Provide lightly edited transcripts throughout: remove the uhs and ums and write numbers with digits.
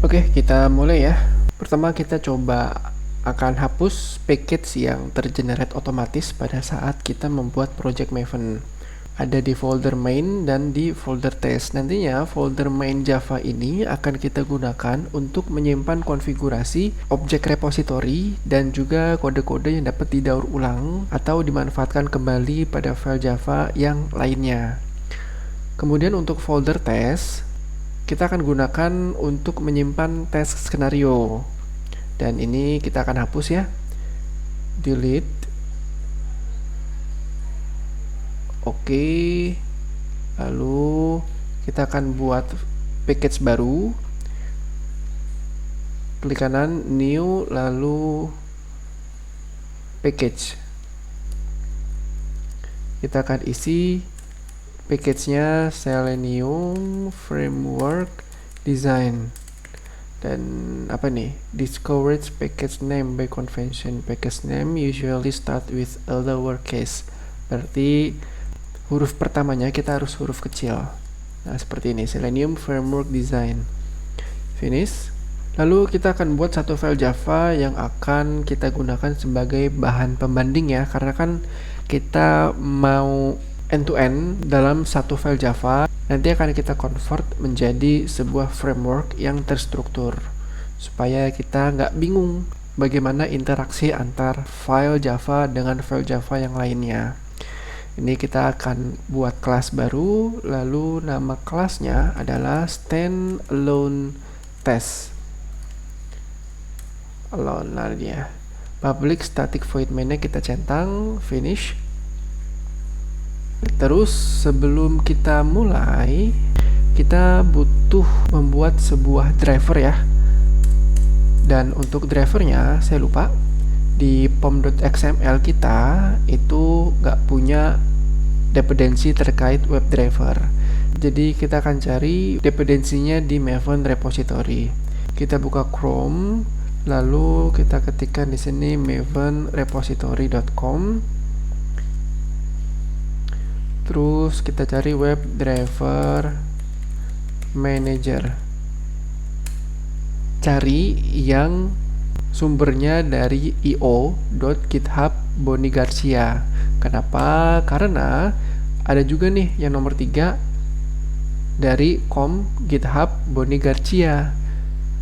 Oke, kita mulai ya. Pertama kita coba akan hapus package yang tergenerate otomatis pada saat kita membuat project Maven. Ada di folder main dan di folder test. Nantinya folder main Java ini akan kita gunakan untuk menyimpan konfigurasi objek repository dan juga kode-kode yang dapat didaur ulang atau dimanfaatkan kembali pada file Java yang lainnya. Kemudian untuk folder test, kita akan gunakan untuk menyimpan test skenario. Dan ini kita akan hapus ya. Delete. Oke. Lalu kita akan buat package baru. Klik kanan new lalu package. Kita akan isi package-nya Selenium Framework Design. Dan apa nih? Discourage package name by convention. Package name usually start with a lowercase. Berarti huruf pertamanya kita harus huruf kecil. Nah, seperti ini, Selenium Framework Design. Finish. Lalu kita akan buat satu file Java yang akan kita gunakan sebagai bahan pembanding ya, karena kan kita mau end-to-end dalam satu file Java. Nanti akan kita convert menjadi sebuah framework yang terstruktur supaya kita nggak bingung bagaimana interaksi antar file Java dengan file Java yang lainnya. Ini kita akan buat kelas baru, lalu nama kelasnya adalah standalone test. Alone ya. Public static void main-nya kita centang, finish. Terus sebelum kita mulai, kita butuh membuat sebuah driver ya. Dan untuk drivernya saya lupa, di pom.xml kita itu nggak punya dependensi terkait web driver. Jadi kita akan cari dependensinya di Maven repository. Kita buka Chrome, lalu kita ketikkan di sini mavenrepository.com. Terus kita cari web driver manager. Cari yang sumbernya dari io.github Boni Garcia. Kenapa? Karena ada juga nih yang nomor 3 dari com GitHub Boni Garcia.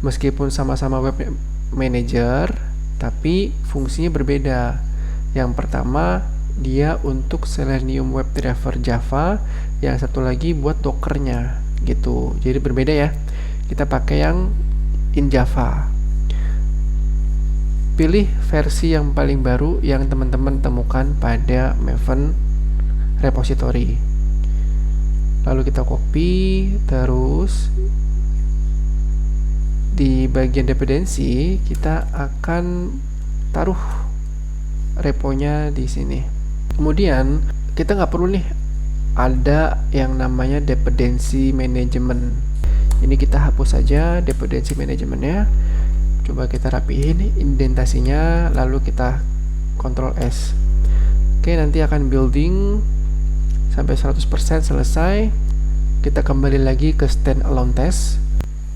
Meskipun sama-sama web manager, tapi fungsinya berbeda. Yang pertama dia untuk Selenium WebDriver Java, yang satu lagi buat Dockernya gitu. Jadi berbeda ya. Kita pakai yang in Java. Pilih versi yang paling baru yang teman-teman temukan pada Maven repository. Lalu kita copy, terus di bagian dependensi kita akan taruh reponya di sini. Kemudian kita nggak perlu nih ada yang namanya dependency management. Ini kita hapus saja dependency managementnya. Coba kita rapihin indentasinya, lalu kita Ctrl S. Oke, nanti akan building sampai 100% selesai. Kita kembali lagi ke standalone test.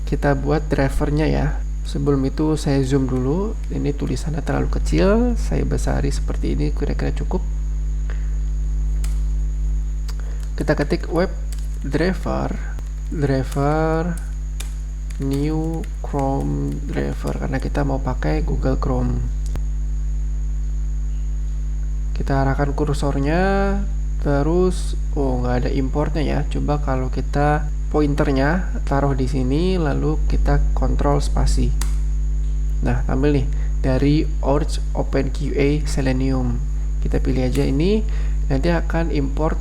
Kita buat drivernya ya. Sebelum itu saya zoom dulu. Ini tulisannya terlalu kecil, saya besari seperti ini, kira-kira cukup. Kita ketik web driver new Chrome driver karena kita mau pakai Google Chrome. Kita arahkan kursornya, terus nggak ada importnya ya. Coba kalau kita pointernya taruh di sini, lalu kita kontrol spasi. Nah, tampil nih dari Org OpenQA Selenium. Kita pilih aja ini, nanti akan import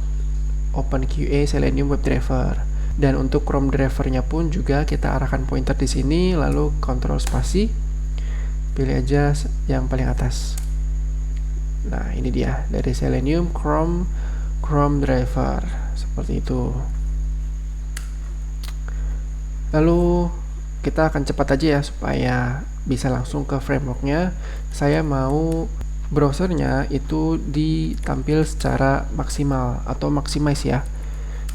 OpenQA Selenium WebDriver. Dan untuk Chrome drivernya pun juga kita arahkan pointer di sini, lalu kontrol spasi, pilih aja yang paling atas. Nah, ini dia dari Selenium Chrome driver seperti itu. Lalu kita akan cepat aja ya supaya bisa langsung ke frameworknya. Saya mau browsernya itu ditampil secara maksimal atau maximize ya,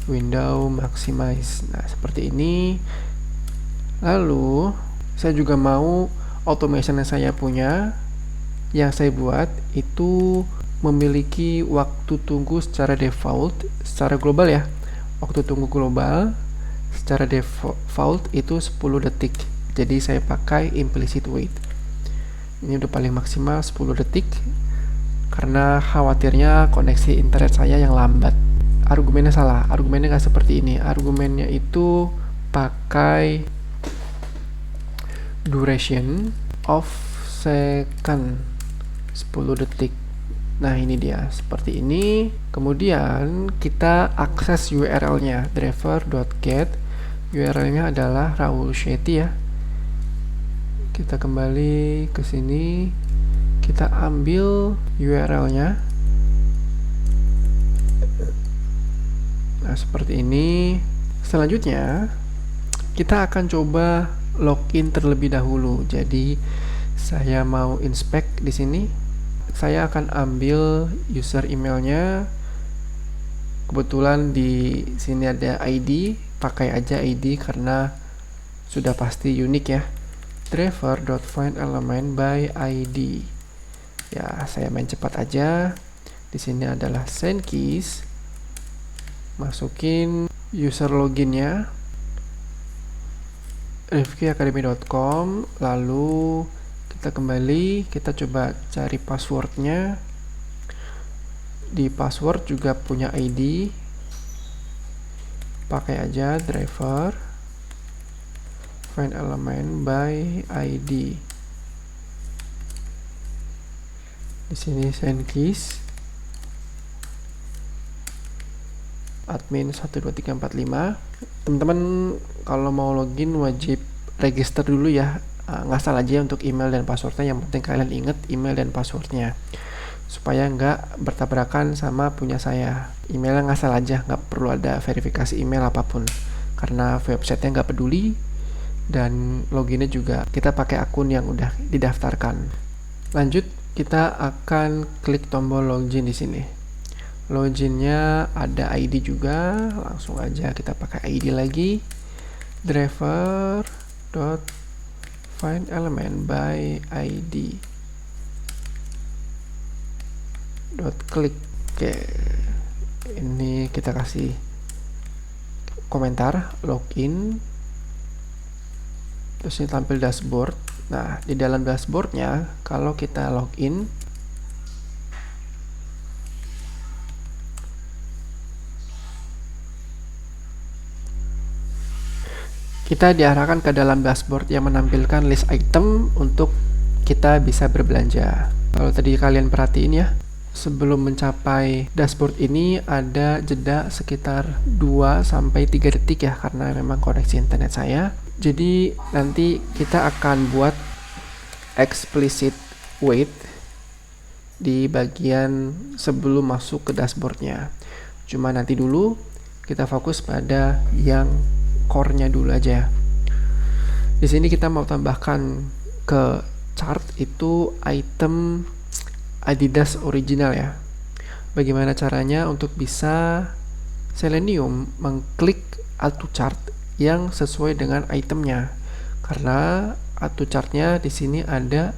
window maximize. Nah, seperti ini. Lalu Saya juga mau automation yang saya punya, yang saya buat itu memiliki waktu tunggu secara default, secara global ya. Waktu tunggu global secara default itu 10 detik. Jadi saya pakai implicit wait. Ini udah paling maksimal 10 detik karena khawatirnya koneksi internet saya yang lambat. Argumennya salah, argumennya nggak seperti ini. Argumennya itu pakai duration of second 10 detik. Nah ini dia, seperti ini. Kemudian kita akses URL-nya, driver.get. URL-nya adalah Rahul Shetty ya. Kita kembali ke sini, kita ambil URL-nya. Nah seperti ini. Selanjutnya kita akan coba login terlebih dahulu. Jadi saya mau inspect di sini. Saya akan ambil user emailnya. Kebetulan di sini ada ID, pakai aja ID karena sudah pasti unik ya. Driver.findElement by ID. Ya, saya main cepat aja. Di sini adalah send keys. Masukin user loginnya. rifkiacademy.com, lalu kita kembali, kita coba cari passwordnya. Di password juga punya ID, pakai aja driver find element by ID. Di sini send keys admin 12345. Teman-teman kalau mau login wajib register dulu ya. Ngasal aja untuk email dan passwordnya. Yang penting kalian inget email dan passwordnya supaya nggak bertabrakan sama punya saya. Emailnya ngasal aja, nggak perlu ada verifikasi email apapun karena websitenya nggak peduli, dan loginnya juga kita pakai akun yang udah didaftarkan. Lanjut, kita akan klik tombol login di sini. Loginnya ada ID juga, langsung aja kita pakai ID lagi. Driver.findElement by ID. Klik. Oke, ini kita kasih komentar login. Terus ini tampil dashboard. Nah, di dalam dashboardnya kalau kita login, kita diarahkan ke dalam dashboard yang menampilkan list item untuk kita bisa berbelanja. Kalau tadi kalian perhatiin ya, sebelum mencapai dashboard ini ada jeda sekitar 2-3 detik ya, karena memang koneksi internet saya. Jadi nanti kita akan buat explicit wait di bagian sebelum masuk ke dashboardnya. Cuma nanti dulu kita fokus pada yang core-nya dulu aja. Di sini kita mau tambahkan ke chart itu item Adidas original ya. Bagaimana caranya untuk bisa Selenium mengklik add to chart yang sesuai dengan itemnya? Karena add to chartnya di sini ada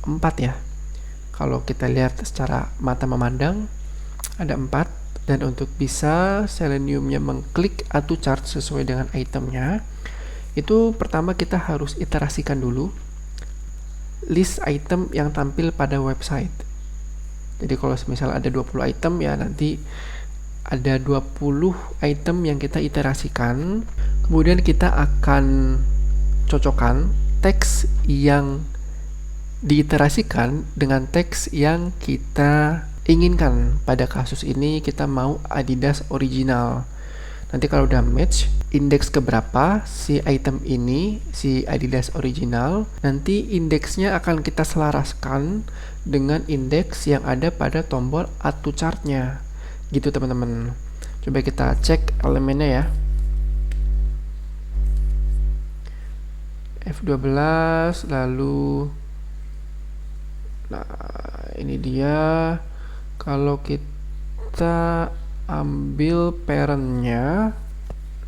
4 ya. Kalau kita lihat secara mata memandang ada 4, dan untuk bisa Seleniumnya mengklik add to chart sesuai dengan itemnya, itu pertama kita harus iterasikan dulu list item yang tampil pada website. Jadi kalau misal ada 20 item ya, nanti ada 20 item yang kita iterasikan. Kemudian kita akan cocokkan teks yang diiterasikan dengan teks yang kita inginkan. Pada kasus ini kita mau Adidas original. Nanti kalau udah match indeks keberapa si item ini, si Adidas original, nanti indeksnya akan kita selaraskan dengan indeks yang ada pada tombol add to chartnya. Gitu teman-teman. Coba kita cek elemennya ya. F12, lalu nah ini dia. Kalau kita ambil parentnya,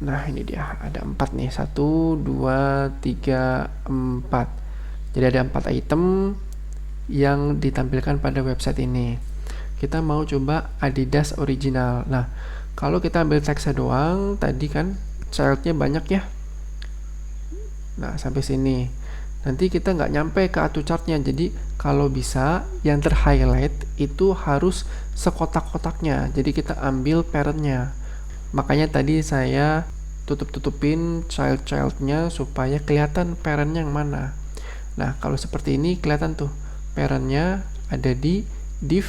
Nah, ini dia, ada 4 nih, 1, 2, 3, 4. Jadi ada 4 item yang ditampilkan pada website ini. Kita mau coba Adidas original. Nah, kalau kita ambil teksnya doang, tadi kan childnya banyak ya. Nah, sampai sini. Nanti kita nggak nyampe ke auto chartnya. Jadi kalau bisa yang terhighlight itu harus sekotak-kotaknya. Jadi kita ambil parentnya. Makanya tadi saya tutup-tutupin child-childnya supaya kelihatan parentnya yang mana. Nah, kalau seperti ini kelihatan tuh parentnya ada di div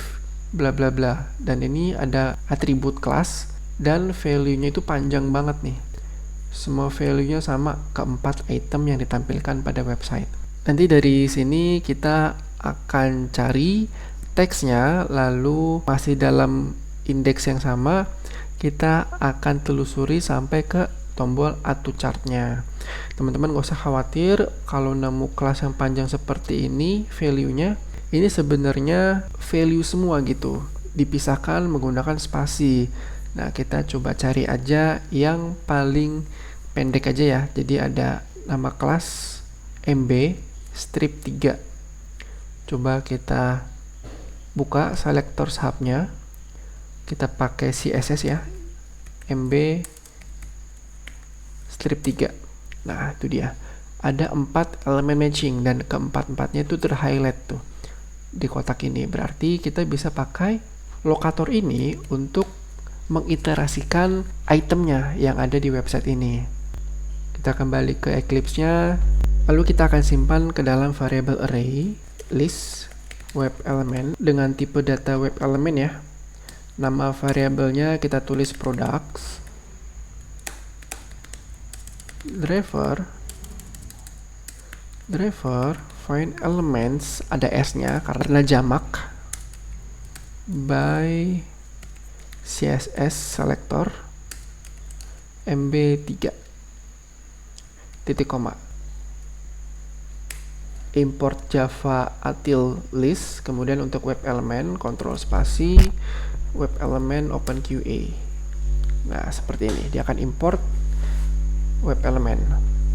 bla bla bla, dan ini ada atribut kelas dan value-nya itu panjang banget nih. Semua value-nya sama keempat item yang ditampilkan pada website. Nanti dari sini kita akan cari teksnya, lalu masih dalam indeks yang sama kita akan telusuri sampai ke tombol add to chart-nya. Teman-teman gak usah khawatir kalau nemu kelas yang panjang seperti ini value-nya. Ini sebenarnya value semua gitu, dipisahkan menggunakan spasi. Nah, kita coba cari aja yang paling pendek aja ya. Jadi ada nama kelas MB strip 3. Coba kita buka selectors hub-nya. Kita pakai CSS ya. MB strip 3. Nah, itu dia. Ada 4 elemen matching dan keempat-empatnya itu terhighlight tuh di kotak ini. Berarti kita bisa pakai lokator ini untuk mengiterasikan itemnya yang ada di website ini. Kita kembali ke Eclipse-nya, lalu kita akan simpan ke dalam variable array list web element dengan tipe data web element ya. Nama variabelnya kita tulis products driver find elements, ada s-nya karena jamak, by CSS selector MB3 titik koma, import Java util list, kemudian untuk web element kontrol spasi web element OpenQA. Nah, seperti ini dia akan import web element.